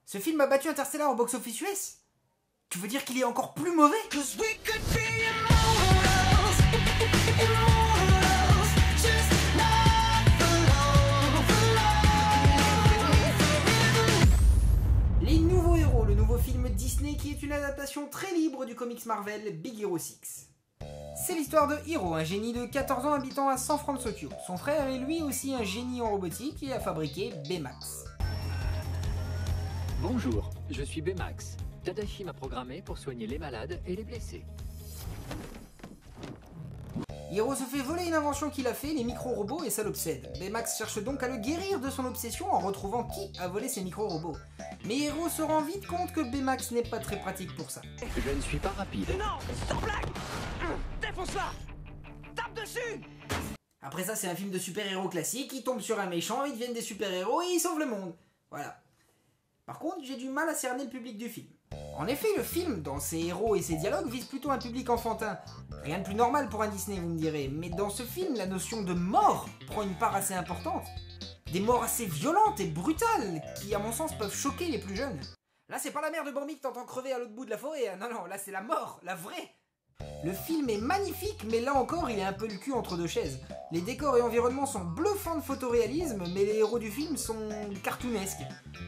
Ce film a battu Interstellar au box-office US? Tu veux dire qu'il est encore plus mauvais? Les Nouveaux Héros, le nouveau film Disney qui est une adaptation très libre du comics Marvel Big Hero 6. C'est l'histoire de Hiro, un génie de 14 ans habitant à San Francisco. Son frère est lui aussi un génie en robotique et a fabriqué Baymax. Bonjour, je suis Baymax. Tadashi m'a programmé pour soigner les malades et les blessés. Hiro se fait voler une invention qu'il a fait, les micro-robots, et ça l'obsède. Baymax cherche donc à le guérir de son obsession en retrouvant qui a volé ces micro-robots. Mais Hiro se rend vite compte que Baymax n'est pas très pratique pour ça. Je ne suis pas rapide. Non, sans blague. Défonce-la. Tape dessus. Après ça, c'est un film de super-héros classique, ils tombent sur un méchant, ils deviennent des super-héros et ils sauvent le monde. Voilà. Par contre, j'ai du mal à cerner le public du film. En effet, le film, dans ses héros et ses dialogues, vise plutôt un public enfantin. Rien de plus normal pour un Disney, vous me direz, mais dans ce film, la notion de mort prend une part assez importante. Des morts assez violentes et brutales, qui à mon sens peuvent choquer les plus jeunes. Là, c'est pas la mère de Bambi que t'entends crever à l'autre bout de la forêt, hein. Non, là c'est la mort, la vraie. Le film est magnifique, mais là encore, il est un peu le cul entre deux chaises. Les décors et environnements sont bluffants de photoréalisme, mais les héros du film sont cartoonesques.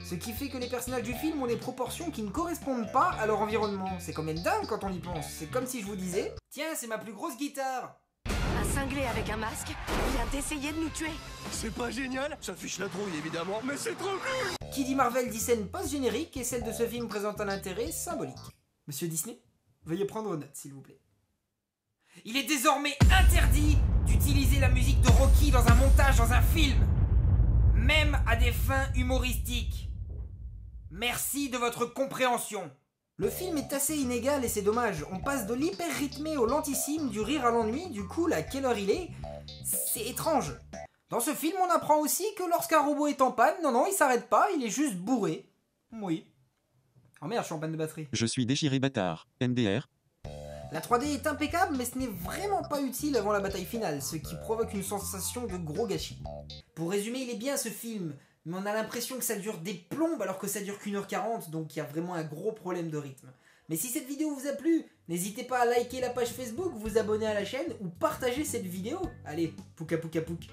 Ce qui fait que les personnages du film ont des proportions qui ne correspondent pas à leur environnement. C'est quand même dingue quand on y pense. C'est comme si je vous disais « Tiens, c'est ma plus grosse guitare !» Un cinglé avec un masque vient d'essayer de nous tuer. C'est pas génial. Ça fiche la trouille évidemment, mais c'est trop cool. Qui dit Marvel dit scène post-générique et celle de ce film présente un intérêt symbolique. Monsieur Disney, veuillez prendre note s'il vous plaît. Il est désormais interdit d'utiliser la musique de Rocky dans un montage dans un film, même à des fins humoristiques. Merci de votre compréhension. Le film est assez inégal et c'est dommage. On passe de l'hyper rythmé au lentissime, du rire à l'ennui, du cool à quelle heure il est. C'est étrange. Dans ce film, on apprend aussi que lorsqu'un robot est en panne, non, il s'arrête pas, il est juste bourré. Oui. Oh merde, je suis en panne de batterie. Je suis déchiré bâtard. MDR. La 3D est impeccable, mais ce n'est vraiment pas utile avant la bataille finale, ce qui provoque une sensation de gros gâchis. Pour résumer, il est bien ce film, mais on a l'impression que ça dure des plombes alors que ça dure qu'1h40, donc il y a vraiment un gros problème de rythme. Mais si cette vidéo vous a plu, n'hésitez pas à liker la page Facebook, vous abonner à la chaîne ou partager cette vidéo. Allez, pouka pouka pouk.